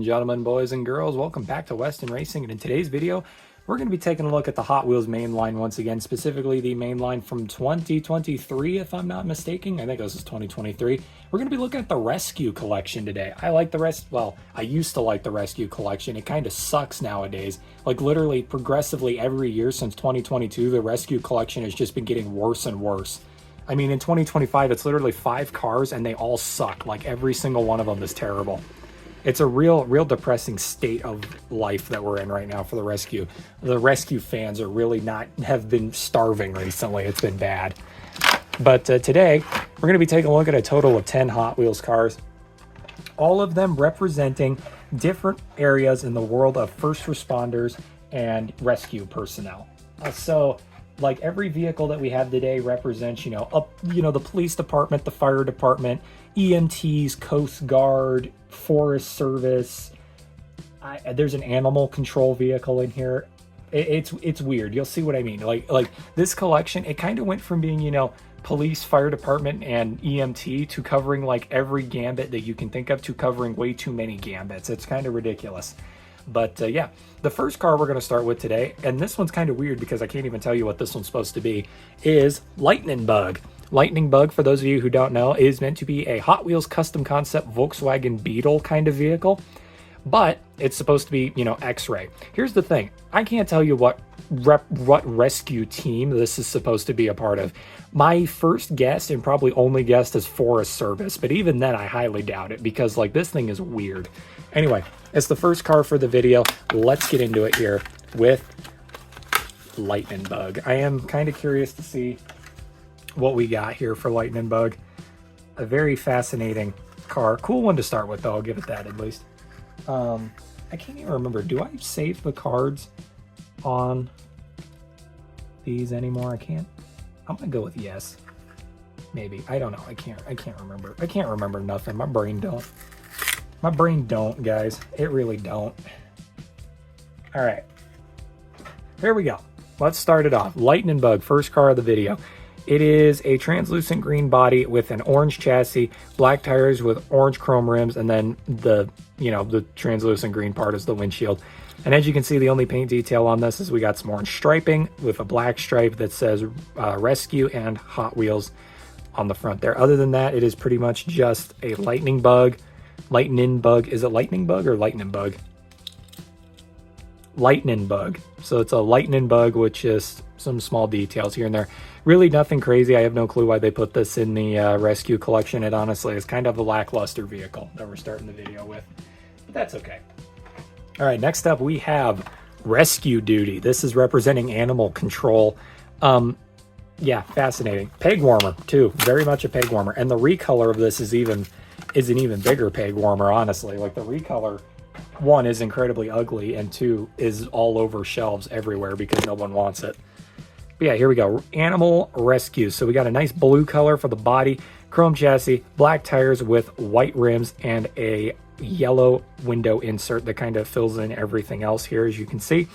and gentlemen, boys and girls, welcome back to Weston Racing, and in today's video we're going to be taking a look at the Hot Wheels mainline once again, specifically the mainline from 2023 if I'm not mistaken. I think this is 2023. We're going to be looking at the Rescue collection today. I used to like the Rescue collection. It kind of sucks nowadays. Like literally progressively every year since 2022 the Rescue collection has just been getting worse and worse. I mean, in 2025 it's literally 5 cars and they all suck. Like every single one of them is terrible. It's a real depressing state of life that we're in right now for the Rescue. The Rescue fans are really have been starving recently. It's been bad. But today, we're going to be taking a look at a total of 10 Hot Wheels cars. All of them representing different areas in the world of first responders and rescue personnel. So, like every vehicle that we have today represents, the police department, the fire department, EMTs, Coast Guard, Forest Service. There's an animal control vehicle in here. It's weird. You'll see what I mean. Like this collection, it kind of went from being, police, fire department, and EMT to covering like every gambit that you can think of to covering way too many gambits. It's kind of ridiculous. But yeah, the first car we're going to start with today, and this one's kind of weird because I can't even tell you what this one's supposed to be, is Lightning Bug. Lightning Bug, for those of you who don't know, is meant to be a Hot Wheels custom concept Volkswagen Beetle kind of vehicle, but it's supposed to be, X-ray. Here's the thing. I can't tell you what rescue team this is supposed to be a part of. My first guess, and probably only guessed, is Forest Service, but even then I highly doubt it because like this thing is weird. Anyway, it's the first car for the video. Let's get into it here with Lightning Bug. I am kind of curious to see what we got here for Lightning Bug. A very fascinating car. Cool one to start with though, I'll give it that at least. I can't even remember. Do I save the cards on these anymore? I can't. I'm gonna go with yes. Maybe. I don't know. I can't remember. I can't remember nothing. My brain don't. My brain don't, guys. It really don't. All right. Here we go. Let's start it off. Lightning Bug, first car of the video. It is a translucent green body with an orange chassis, black tires with orange chrome rims, and then the translucent green part is the windshield. And as you can see, the only paint detail on this is we got some orange striping with a black stripe that says Rescue and Hot Wheels on the front there. Other than that, it is pretty much just a Lightning Bug. Lightning Bug. Is it Lightning Bug or Lightning Bug? Lightning Bug. So it's a Lightning Bug with just some small details here and there. Really nothing crazy. I have no clue why they put this in the Rescue collection. It honestly is kind of a lackluster vehicle that we're starting the video with. But that's okay. All right, next up we have Rescue Duty. This is representing animal control. Yeah, fascinating. Peg warmer too. Very much a peg warmer. And the recolor of this is an even bigger peg warmer, honestly. Like the recolor, 1 is incredibly ugly, and 2 is all over shelves everywhere because no one wants it. But yeah, here we go. Animal Rescue. So we got a nice blue color for the body, chrome chassis, black tires with white rims, and a yellow window insert that kind of fills in everything else here, as you can see.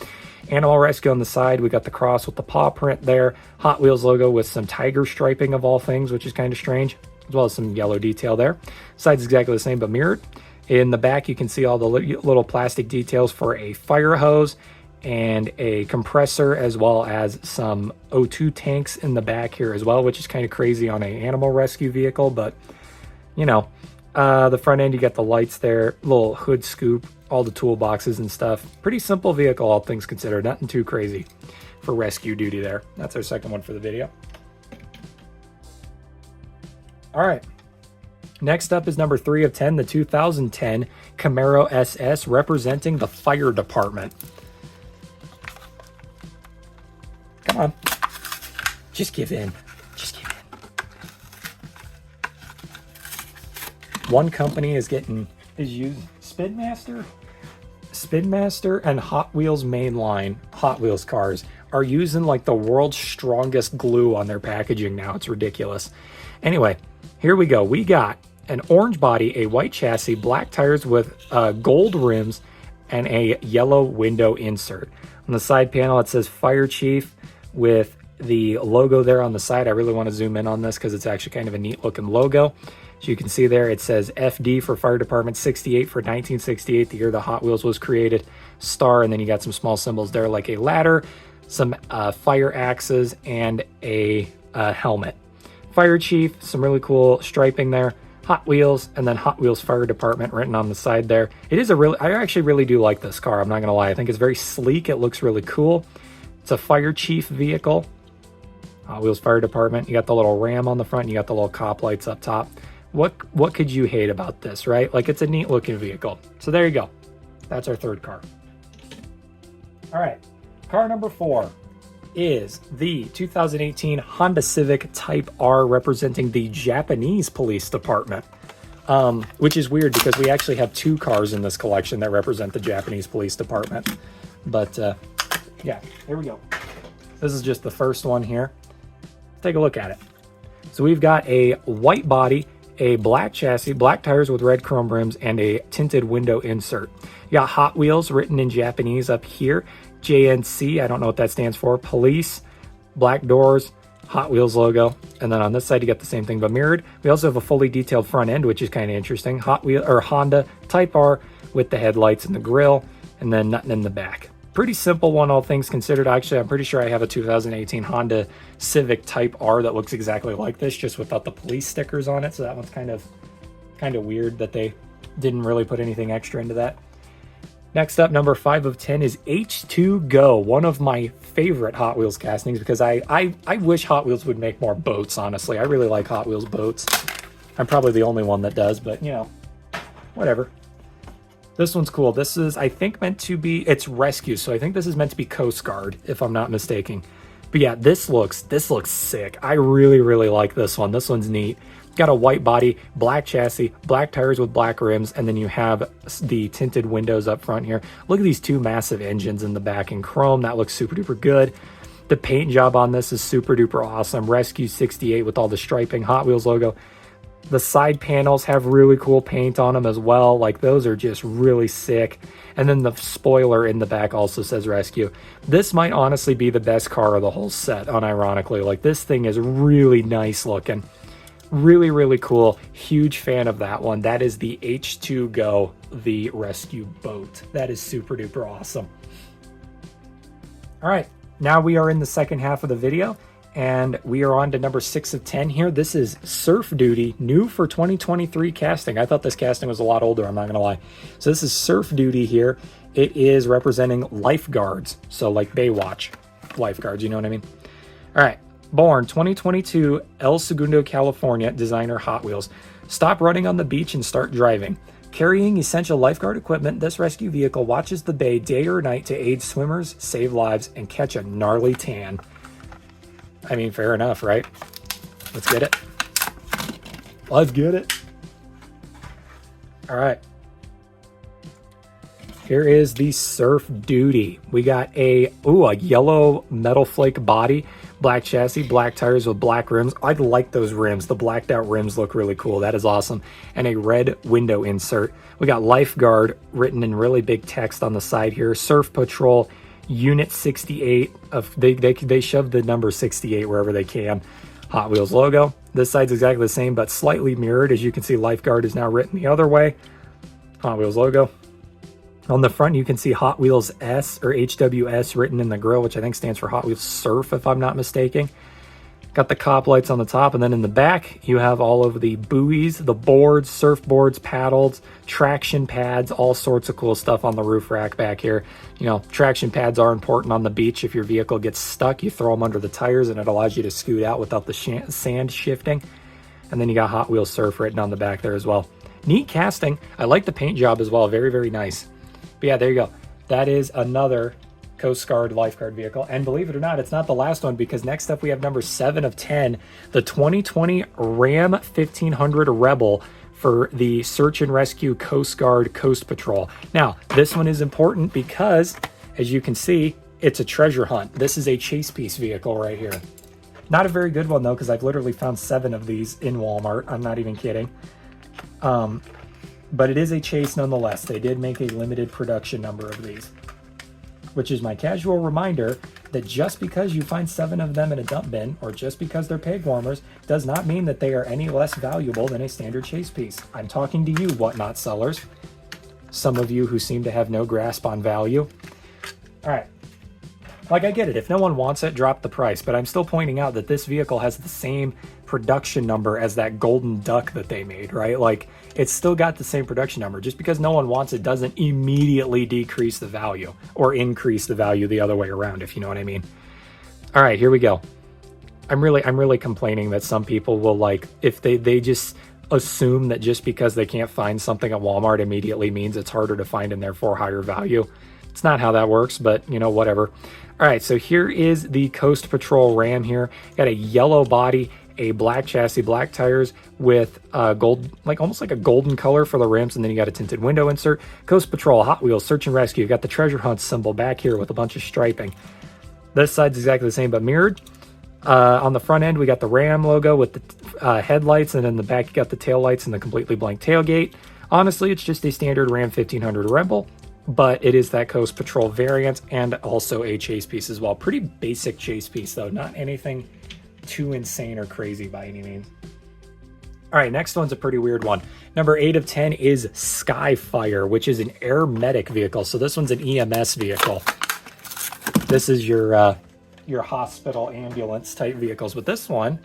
Animal Rescue on the side. We got the cross with the paw print there. Hot Wheels logo with some tiger striping of all things, which is kind of strange, as well as some yellow detail there. Side's exactly the same but mirrored. In the back, you can see all the little plastic details for a fire hose and a compressor, as well as some O2 tanks in the back here as well, which is kind of crazy on an animal rescue vehicle, but the front end, you got the lights there, little hood scoop, all the toolboxes and stuff. Pretty simple vehicle, all things considered. Nothing too crazy for Rescue Duty there. That's our second one for the video. All right. Next up is number 3 of 10, the 2010 Camaro SS, representing the fire department. Come on. Just give in. Just give in. One company is using Spinmaster and Hot Wheels Mainline Hot Wheels cars are using like the world's strongest glue on their packaging now. It's ridiculous. Anyway, here we go. We got an orange body, a white chassis, black tires with gold rims, and a yellow window insert. On the side panel, it says Fire Chief with the logo there on the side. I really want to zoom in on this because it's actually kind of a neat looking logo. As you can see there, it says FD for Fire Department 68 for 1968, the year the Hot Wheels was created, star, and then you got some small symbols there like a ladder, some fire axes, and a helmet. Fire Chief, some really cool striping there, Hot Wheels, and then Hot Wheels Fire Department written on the side there. It is I actually really do like this car, I'm not gonna lie. I think it's very sleek, it looks really cool. It's a Fire Chief vehicle. Hot Wheels Fire Department. You got the little ram on the front, and you got the little cop lights up top. What could you hate about this, right? Like, it's a neat looking vehicle. So there you go. That's our third car. All right, car number 4 is the 2018 Honda Civic Type R, representing the Japanese Police Department, which is weird because we actually have 2 cars in this collection that represent the Japanese Police Department. But yeah, here we go. This is just the first one here. Take a look at it. So we've got a white body, a black chassis, black tires with red chrome rims, and a tinted window insert. You got Hot Wheels written in Japanese up here. JNC, I don't know what that stands for. Police, black doors, Hot Wheels logo. And then on this side, you got the same thing but mirrored. We also have a fully detailed front end, which is kind of interesting. Honda Type R with the headlights and the grille, and then nothing in the back. Pretty simple one, all things considered. Actually, I'm pretty sure I have a 2018 Honda Civic Type R that looks exactly like this, just without the police stickers on it. So that one's kind of weird that they didn't really put anything extra into that. Next up, number 5 of 10 is H2Go, one of my favorite Hot Wheels castings, because I wish Hot Wheels would make more boats, honestly. I really like Hot Wheels boats. I'm probably the only one that does, but, you know, whatever. This one's cool. This is, I think, meant to be, it's rescue, so I think this is meant to be Coast Guard, if I'm not mistaken. But yeah, this looks sick. I really, really like this one. This one's neat. Got a white body, black chassis, black tires with black rims, and then you have the tinted windows up front here. Look at these 2 massive engines in the back in chrome. That looks super duper good. The paint job on this is super duper awesome. Rescue 68 with all the striping, Hot Wheels logo. The side panels have really cool paint on them as well. Like, those are just really sick. And then the spoiler in the back also says Rescue. This might honestly be the best car of the whole set, unironically. Like, this thing is really nice looking. Really, really cool. Huge fan of that one. That is the H2Go, the rescue boat. That is super duper awesome. All right, now we are in the second half of the video, and we are on to number 6 of 10 here. This is Surf Duty, new for 2023 casting. I thought this casting was a lot older, I'm not gonna lie. So this is Surf Duty here. It is representing lifeguards, so like Baywatch lifeguards, you know what I mean? All right. Born 2022, El Segundo, California, designer Hot Wheels. Stop running on the beach and start driving. Carrying essential lifeguard equipment, this rescue vehicle watches the bay day or night to aid swimmers, save lives, and catch a gnarly tan. I mean, fair enough, right? Let's get it. Let's get it. All right. Here is the Surf Duty. We got a yellow metal flake body, black chassis, black tires with black rims. I like those rims. The blacked out rims look really cool. That is awesome. And a red window insert. We got lifeguard written in really big text on the side here. Surf Patrol Unit 68. They shoved the number 68 wherever they can. Hot Wheels logo. This side's exactly the same, but slightly mirrored. As you can see, lifeguard is now written the other way. Hot Wheels logo. On the front, you can see Hot Wheels S, or HWS, written in the grille, which I think stands for Hot Wheels Surf, if I'm not mistaken. Got the cop lights on the top, and then in the back, you have all of the buoys, the boards, surfboards, paddles, traction pads, all sorts of cool stuff on the roof rack back here. You know, traction pads are important on the beach. If your vehicle gets stuck, you throw them under the tires, and it allows you to scoot out without the sand shifting. And then you got Hot Wheels Surf written on the back there as well. Neat casting. I like the paint job as well. Very, very nice. But yeah, there you go. That is another Coast Guard lifeguard vehicle. And believe it or not, it's not the last one, because next up we have number 7 of 10, the 2020 Ram 1500 Rebel for the Search and Rescue Coast Guard Coast Patrol. Now, this one is important because, as you can see, it's a treasure hunt. This is a chase piece vehicle right here. Not a very good one though, because I've literally found 7 of these in Walmart. I'm not even kidding. But it is a chase nonetheless. They did make a limited production number of these, which is my casual reminder that just because you find 7 of them in a dump bin, or just because they're peg warmers, does not mean that they are any less valuable than a standard chase piece. I'm talking to you, whatnot sellers. Some of you who seem to have no grasp on value. All right. Like, I get it. If no one wants it, drop the price. But I'm still pointing out that this vehicle has the same production number as that golden duck that they made, right? Like, it's still got the same production number. Just because no one wants it doesn't immediately decrease the value or increase the value the other way around, if you know what I mean. All right, here we go. I'm really complaining that some people will, like, if they just assume that just because they can't find something at Walmart immediately means it's harder to find and therefore higher value. It's not how that works, but, you know, whatever. All right, so here is the Coast Patrol Ram here. Got a yellow body, a black chassis, black tires with gold, like almost like a golden color for the rims, and then you got a tinted window insert. Coast Patrol, Hot Wheels, Search and Rescue. You got the treasure hunt symbol back here with a bunch of striping. This side's exactly the same, but mirrored. On the front end, we got the Ram logo with the headlights, and in the back, you got the tail lights and the completely blank tailgate. Honestly, it's just a standard Ram 1500 Rebel, but it is that Coast Patrol variant and also a chase piece as well. Pretty basic chase piece, though. Not anything too insane or crazy by any means. All right, next one's a pretty weird one. Number 8 of 10 is Skyfire, which is an air medic vehicle. So this one's an EMS vehicle. This is your hospital ambulance type vehicles, but this one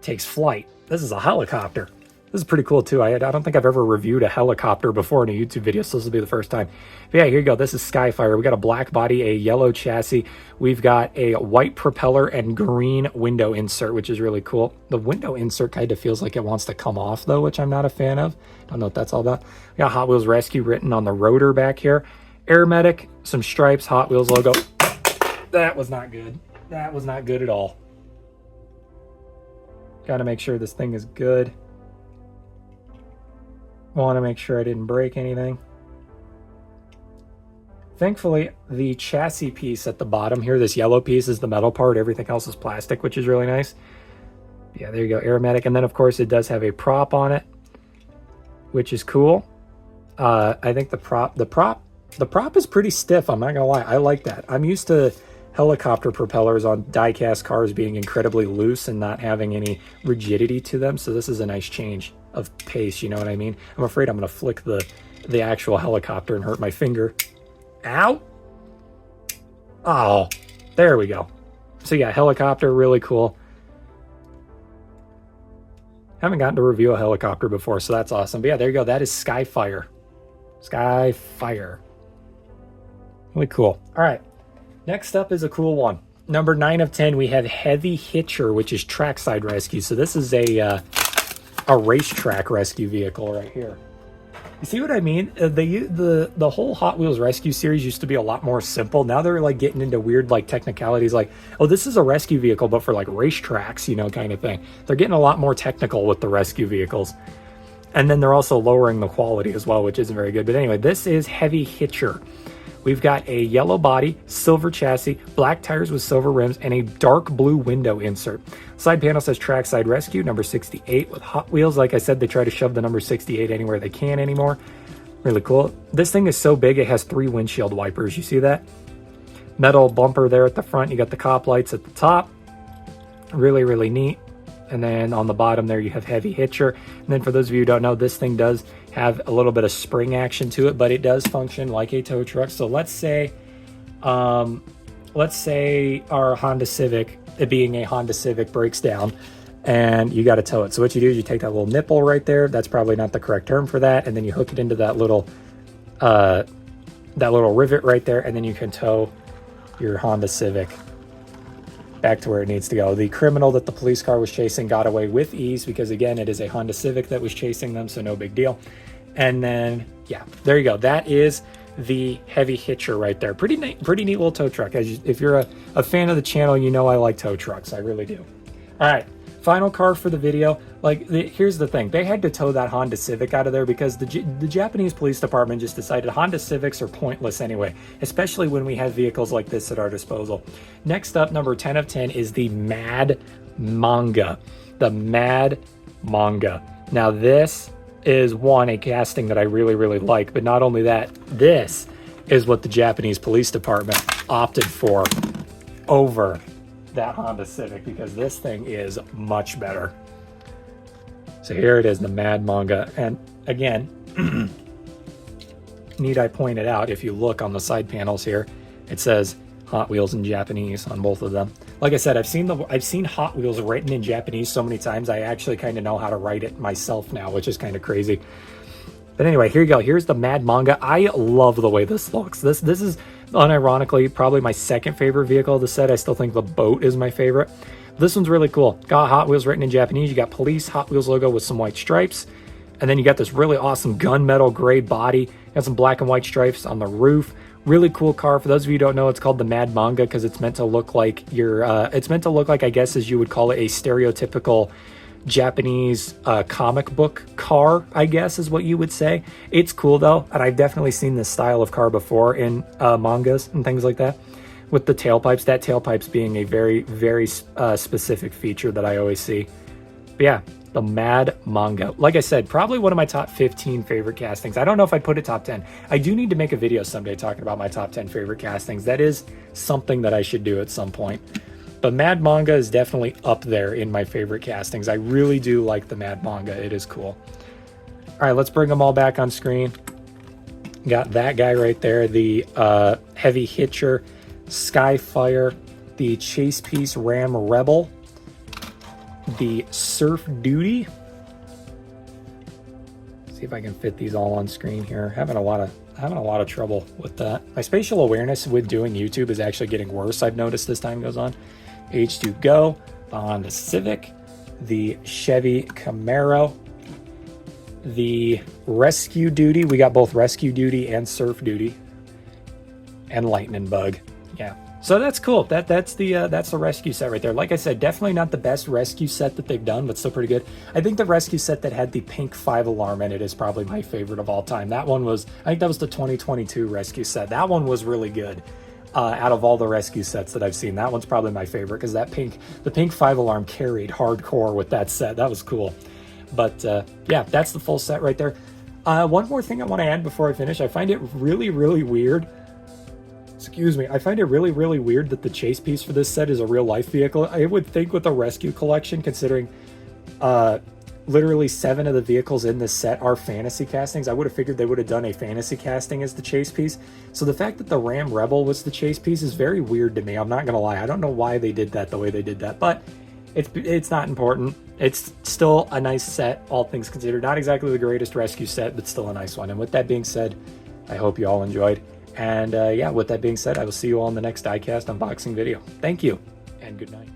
takes flight. This is a helicopter. This is pretty cool too. I don't think I've ever reviewed a helicopter before in a YouTube video, so this will be the first time. But yeah, here you go. This is Skyfire. We got a black body, a yellow chassis. We've got a white propeller and green window insert, which is really cool. The window insert kind of feels like it wants to come off though, which I'm not a fan of. Don't know what that's all about. We got Hot Wheels Rescue written on the rotor back here. Air Medic, some stripes, Hot Wheels logo. That was not good. That was not good at all. Got to make sure this thing is good. Want to make sure I didn't break anything. Thankfully, the chassis piece at the bottom here, this yellow piece, is the metal part. Everything else is plastic, which is really nice. Yeah, there you go, Air Medic. And then, of course, it does have a prop on it, which is cool. I think the prop is pretty stiff. I'm not gonna lie. I like that. I'm used to helicopter propellers on die-cast cars being incredibly loose and not having any rigidity to them, so this is a nice change of pace, you know what I mean? I'm afraid I'm going to flick the actual helicopter and hurt my finger. Ow! Oh, there we go. So yeah, helicopter, really cool. Haven't gotten to review a helicopter before, so that's awesome. But yeah, there you go. That is Skyfire. Skyfire. Really cool. All right. Next up is a cool one. Number 9 of 10, we have Heavy Hitcher, which is trackside rescue. So this is a racetrack rescue vehicle right here. You see what I mean? The whole Hot Wheels Rescue series used to be a lot more simple. Now they're like getting into weird like technicalities, like, oh, this is a rescue vehicle, but for like racetracks, you know, kind of thing. They're getting a lot more technical with the rescue vehicles. And then they're also lowering the quality as well, which isn't very good. But anyway, this is Heavy Hitcher. We've got a yellow body, silver chassis, black tires with silver rims, and a dark blue window insert. Side panel says Trackside Rescue, number 68 with Hot Wheels. Like I said, they try to shove the number 68 anywhere they can anymore. Really cool. This thing is so big, it has 3 windshield wipers. You see that? Metal bumper there at the front. You got the cop lights at the top. Really, really neat. And then on the bottom there, you have Heavy Hitcher. And then for those of you who don't know, this thing does have a little bit of spring action to it, but it does function like a tow truck. So let's say our Honda Civic, it being a Honda Civic, breaks down and you got to tow it. So what you do is you take that little nipple right there. That's probably not the correct term for that. And then you hook it into that little rivet right there. And then you can tow your Honda Civic back to where it needs to go. The criminal that the police car was chasing got away with ease because, again, it is a Honda Civic that was chasing them, so no big deal. And then, yeah, there you go. That is the Heavy Hitcher right there. Pretty neat little tow truck. If you're a fan of the channel, you know I like tow trucks. I really do. All right, final car for the video. Here's the thing. They had to tow that Honda Civic out of there because the Japanese police department just decided Honda Civics are pointless anyway, especially when we have vehicles like this at our disposal. Next up, number 10 of 10 is the Mad Manga. The Mad Manga. Now this is a casting that I really, really like, but not only that, this is what the Japanese police department opted for. over that Honda Civic because this thing is much better. So here it is, the Mad Manga. And again, need I point it out, if you look on the side panels here, it says Hot Wheels in Japanese on both of them. Like I said, I've seen Hot Wheels written in Japanese so many times, I actually kind of know how to write it myself now, which is kind of crazy. But anyway, here you go. Here's the Mad Manga. I love the way this looks. This is unironically probably my second favorite vehicle of the set. I still think the boat is my favorite. This one's really cool. Got Hot Wheels written in Japanese. You got police Hot Wheels logo with some white stripes. And then you got this really awesome gunmetal gray body. Got some black and white stripes on the roof. Really cool car. For those of you who don't know, it's called the Mad Manga because it's meant to look like it's meant to look like, I guess, as you would call it, a stereotypical Japanese comic book car, I guess is what you would say. It's cool though, and I've definitely seen this style of car before in mangas and things like that, with the tailpipes. That tailpipes being a very, very specific feature that I always see. But yeah, the Mad Manga. Like I said, probably one of my top 15 favorite castings. I don't know if I'd put it top 10. I do need to make a video someday talking about my top 10 favorite castings. That is something that I should do at some point. But Mad Manga is definitely up there in my favorite castings. I really do like the Mad Manga. It is cool. All right, let's bring them all back on screen. Got that guy right there, the Heavy Hitcher, Skyfire, the Chase Piece Ram Rebel, the Surf Duty. See if I can fit these all on screen here. Having a lot of trouble with that. My spatial awareness with doing YouTube is actually getting worse, I've noticed as time goes on. H2 Go, the Honda Civic, the Chevy Camaro, the Rescue Duty. We got both Rescue Duty and Surf Duty, and Lightning Bug. Yeah, so that's cool. That's the rescue set right there. Like I said, definitely not the best rescue set that they've done, but still pretty good. I think the rescue set that had the pink 5-alarm in it is probably my favorite of all time. That one was, I think that was the 2022 rescue set. That one was really good. Out of all the rescue sets that I've seen, that one's probably my favorite because the pink 5-alarm carried hardcore with that set. That was cool. But yeah, that's the full set right there. One more thing I want to add before I finish. I find it really, really weird. Excuse me. I find it really, really weird that the chase piece for this set is a real life vehicle. I would think with the rescue collection, considering literally 7 of the vehicles in this set are fantasy castings, I would have figured they would have done a fantasy casting as the chase piece. So the fact that the Ram Rebel was the chase piece is very weird to me. I'm not going to lie. I don't know why they did that the way they did that, but it's not important. It's still a nice set, all things considered. Not exactly the greatest rescue set, but still a nice one. And with that being said, I hope you all enjoyed. And yeah, with that being said, I will see you all in the next diecast unboxing video. Thank you, and good night.